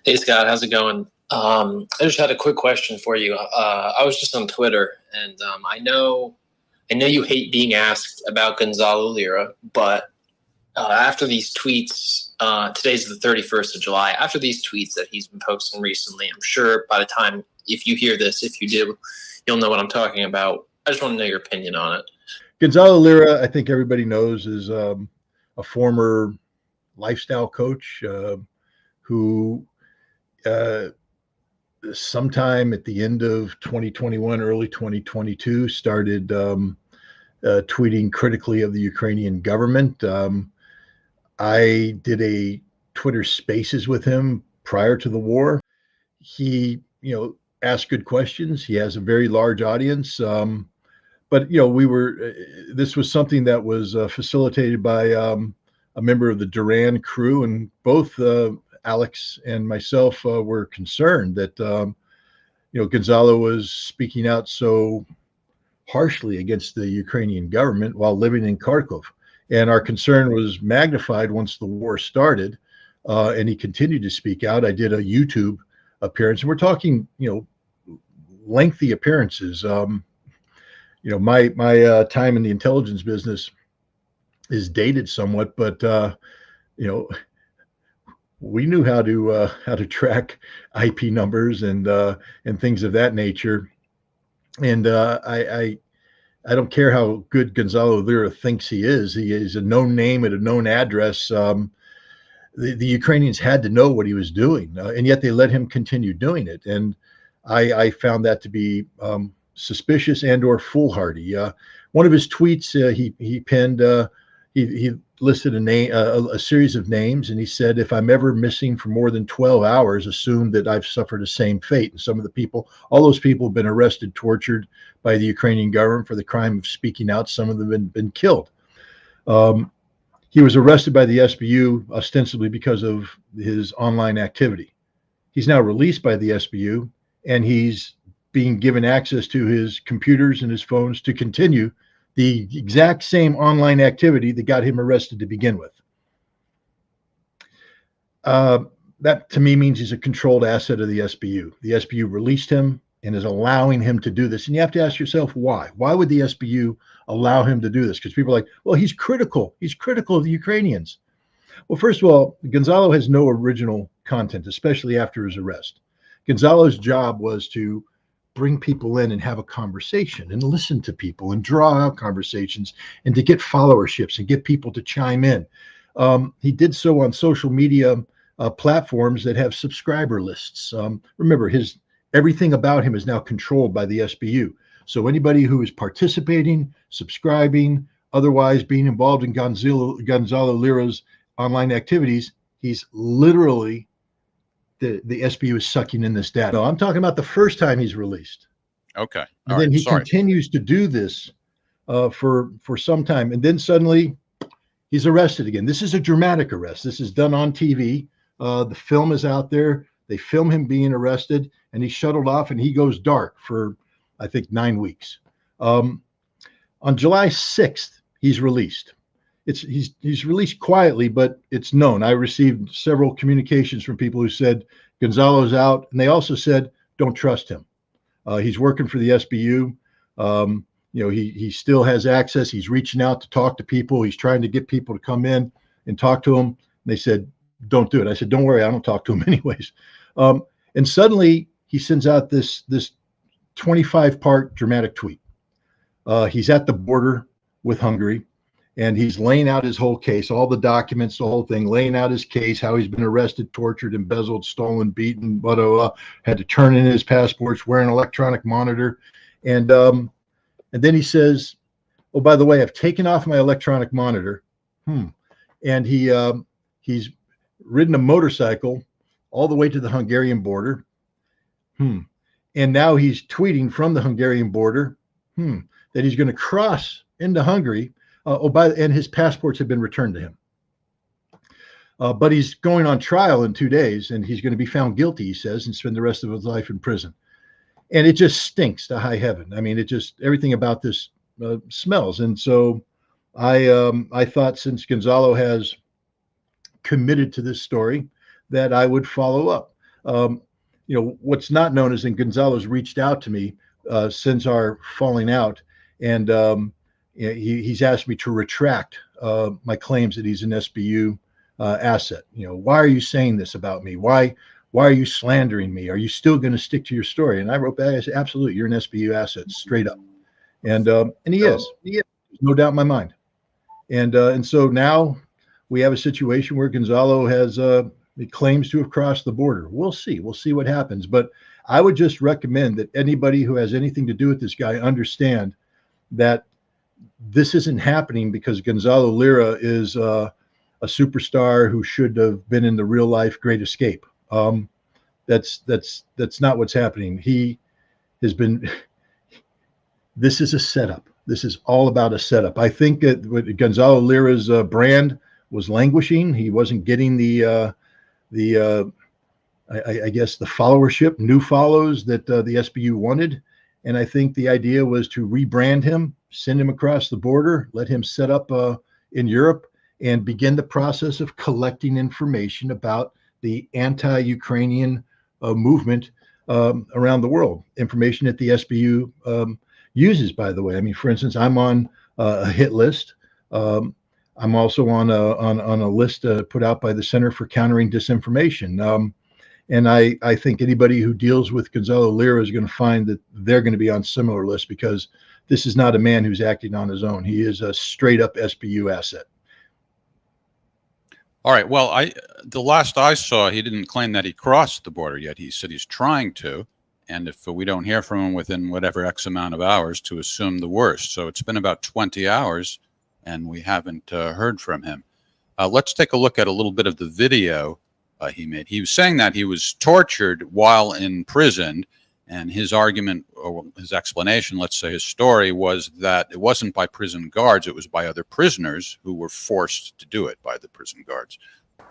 Hey Scott, how's it going? I just had a quick question for you. I was just on Twitter, and I know you hate being asked about Gonzalo Lira, but after these tweets, today's the 31st of July. After these tweets that he's been posting recently, I'm sure by the time, if you hear this, if you do, you'll know what I'm talking about. I just want to know your opinion on it. Gonzalo Lira, I think everybody knows, is a former lifestyle coach who sometime at the end of 2021, early 2022, started tweeting critically of the Ukrainian government. I did a Twitter Spaces with him prior to the war. He, asked good questions. He has a very large audience. But this was something that was facilitated by a member of the Duran crew, and both Alex and myself were concerned that Gonzalo was speaking out so harshly against the Ukrainian government while living in Kharkov, and our concern was magnified once the war started, and he continued to speak out. I did a YouTube appearance, and we're talking lengthy appearances. My time in the intelligence business is dated somewhat, but we knew how to track IP numbers and things of that nature. And I don't care how good Gonzalo Lira thinks he is. He is a known name at a known address. The Ukrainians had to know what he was doing, and yet they let him continue doing it. And I found that to be suspicious and or foolhardy. One of his tweets, he pinned, he listed a series of names, and he said, if I'm ever missing for more than 12 hours, assume that I've suffered the same fate. And some of the people, all those people have been arrested, tortured by the Ukrainian government for the crime of speaking out. Some of them have been killed. He was arrested by the SBU ostensibly because of his online activity. He's now released by the SBU, and he's being given access to his computers and his phones to continue the exact same online activity that got him arrested to begin with. That to me means he's a controlled asset of the SBU. The SBU released him and is allowing him to do this. And you have to ask yourself, why? Why would the SBU allow him to do this? Because people are like, well, he's critical. He's critical of the Ukrainians. Well, first of all, Gonzalo has no original content, especially after his arrest. Gonzalo's job was to bring people in and have a conversation and listen to people and draw out conversations and to get followerships and get people to chime in. He did so on social media platforms that have subscriber lists. Remember, everything about him is now controlled by the SBU. So anybody who is participating, subscribing, otherwise being involved in Gonzalo Lira's online activities, he's literally the SBU is sucking in this data. No, I'm talking about the first time he's released. Okay. And then he continues to do this for some time. And then suddenly he's arrested again. This is a dramatic arrest. This is done on TV. The film is out there. They film him being arrested, and he's shuttled off, and he goes dark for, I think, 9 weeks. On July 6th, he's released. He's released quietly, but it's known. I received several communications from people who said Gonzalo's out, and they also said don't trust him. He's working for the SBU. He still has access. He's reaching out to talk to people. He's trying to get people to come in and talk to him. They said don't do it. I said don't worry, I don't talk to him anyways. And suddenly he sends out this 25-part dramatic tweet. He's at the border with Hungary. And he's laying out his whole case, all the documents, the whole thing, laying out his case, how he's been arrested, tortured, embezzled, stolen, beaten, had to turn in his passports, wear an electronic monitor. And then he says, oh, by the way, I've taken off my electronic monitor. And he's ridden a motorcycle all the way to the Hungarian border. And now he's tweeting from the Hungarian border that he's going to cross into Hungary. And his passports have been returned to him. But he's going on trial in 2 days, and he's going to be found guilty, he says, and spend the rest of his life in prison. And it just stinks to high heaven. I mean, everything about this smells. And so I thought, since Gonzalo has committed to this story, that I would follow up. What's not known is that Gonzalo's reached out to me since our falling out, and he's asked me to retract my claims that he's an SBU asset. Why are you saying this about me? Why are you slandering me? Are you still going to stick to your story? And I wrote back, I said, absolutely, you're an SBU asset, straight up. And he is. There's no doubt in my mind. And so now we have a situation where Gonzalo has claims to have crossed the border. We'll see. We'll see what happens. But I would just recommend that anybody who has anything to do with this guy understand that this isn't happening because Gonzalo Lira is a superstar who should have been in the real life Great Escape. That's not what's happening. He has been. This is a setup. This is all about a setup. I think that Gonzalo Lira's brand was languishing. He wasn't getting I guess the followership, new follows that the SBU wanted. And I think the idea was to rebrand him, send him across the border, let him set up in Europe, and begin the process of collecting information about the anti-Ukrainian movement around the world. Information that the SBU uses, by the way. I mean, for instance, I'm on a hit list. I'm also on a list put out by the Center for Countering Disinformation. And I think anybody who deals with Gonzalo Lira is going to find that they're going to be on similar lists, because this is not a man who's acting on his own. He is a straight up SBU asset. All right. Well, the last I saw, he didn't claim that he crossed the border yet. He said he's trying to. And if we don't hear from him within whatever X amount of hours, to assume the worst. So it's been about 20 hours and we haven't heard from him. Let's take a look at a little bit of the video he made. He was saying that he was tortured while in prison, and his argument, or his explanation, let's say his story, was that it wasn't by prison guards, it was by other prisoners who were forced to do it by the prison guards.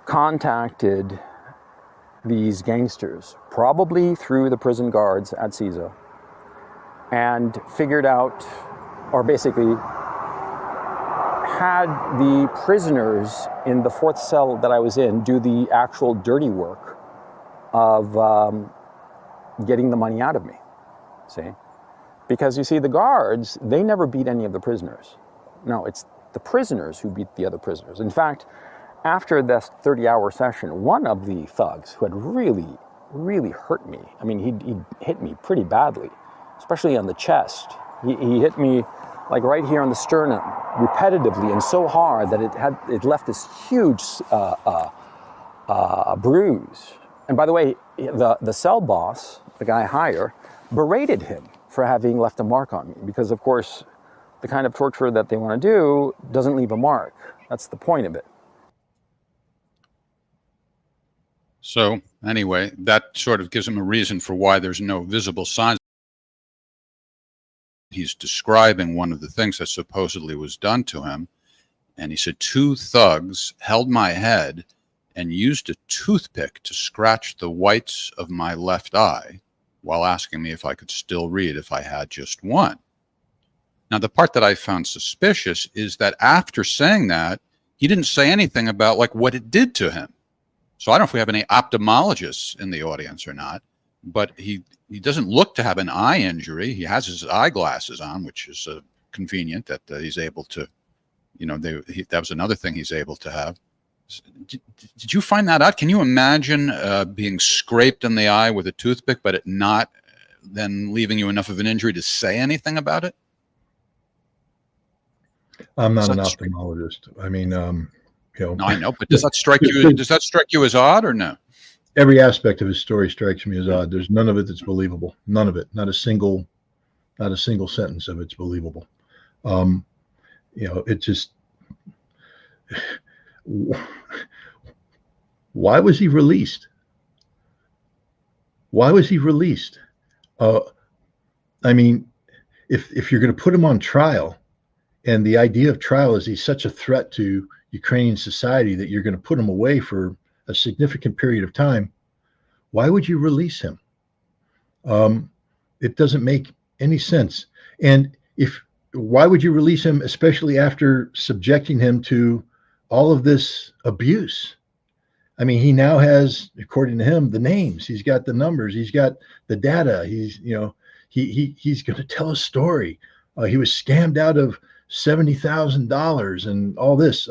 Contacted these gangsters, probably through the prison guards at CISA, and figured out, or basically had the prisoners in the fourth cell that I was in do the actual dirty work of getting the money out of me, see? Because you see, the guards, they never beat any of the prisoners. No, it's the prisoners who beat the other prisoners. In fact, after this 30-hour session, one of the thugs who had really hurt me, I mean, he hit me pretty badly, especially on the chest. He hit me like right here on the sternum repetitively and so hard that it left this huge bruise. And by the way, the cell boss, the guy higher, berated him for having left a mark on me, because of course the kind of torture that they want to do doesn't leave a mark. That's the point of it. So anyway, that sort of gives him a reason for why there's no visible signs. He's describing one of the things that supposedly was done to him. And he said, 2 thugs held my head and used a toothpick to scratch the whites of my left eye while asking me if I could still read if I had just one. Now, the part that I found suspicious is that after saying that, he didn't say anything about like what it did to him. So I don't know if we have any ophthalmologists in the audience or not, but he doesn't look to have an eye injury. He has his eyeglasses on, which is convenient that he's able to, that was another thing he's able to have. Did you find that out? Can you imagine being scraped in the eye with a toothpick, but it not then leaving you enough of an injury to say anything about it? I'm not an ophthalmologist. I mean, No, I know, but does that strike you? Does that strike you as odd or no? Every aspect of his story strikes me as odd. There's none of it that's believable. None of it. Not a single sentence of it's believable. It just. Why was he released? Why was he released? I mean, if you're going to put him on trial, and the idea of trial is he's such a threat to Ukrainian society that you're going to put him away for a significant period of time, why would you release him? It doesn't make any sense. And why would you release him, especially after subjecting him to all of this abuse? I mean, he now has, according to him, the names. He's got the numbers. He's got the data. He's, you know, he's going to tell a story. He was scammed out of $70,000 and all this.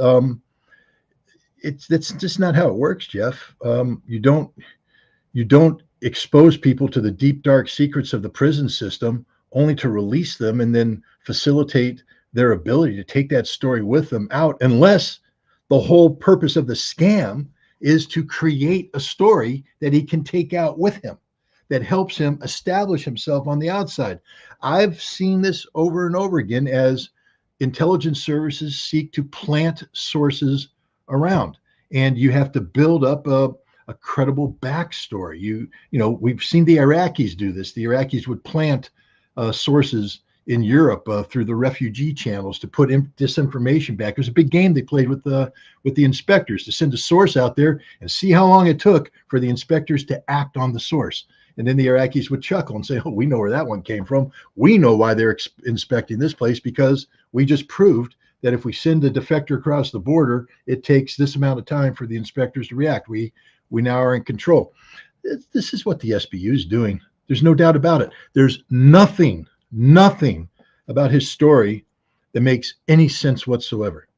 That's just not how it works, Jeff. You don't expose people to the deep, dark secrets of the prison system only to release them and then facilitate their ability to take that story with them out, unless the whole purpose of the scam is to create a story that he can take out with him that helps him establish himself on the outside. I've seen this over and over again as intelligence services seek to plant sources around, and you have to build up a credible backstory. You know, we've seen the Iraqis do this. The Iraqis would plant sources in Europe through the refugee channels to put disinformation back. It was a big game they played with the inspectors, to send a source out there and see how long it took for the inspectors to act on the source. And then the Iraqis would chuckle and say, "Oh, we know where that one came from. We know why they're inspecting this place, because we just proved that if we send a defector across the border, it takes this amount of time for the inspectors to react. We now are in control." This is what the SBU is doing. There's no doubt about it. There's nothing about his story that makes any sense whatsoever.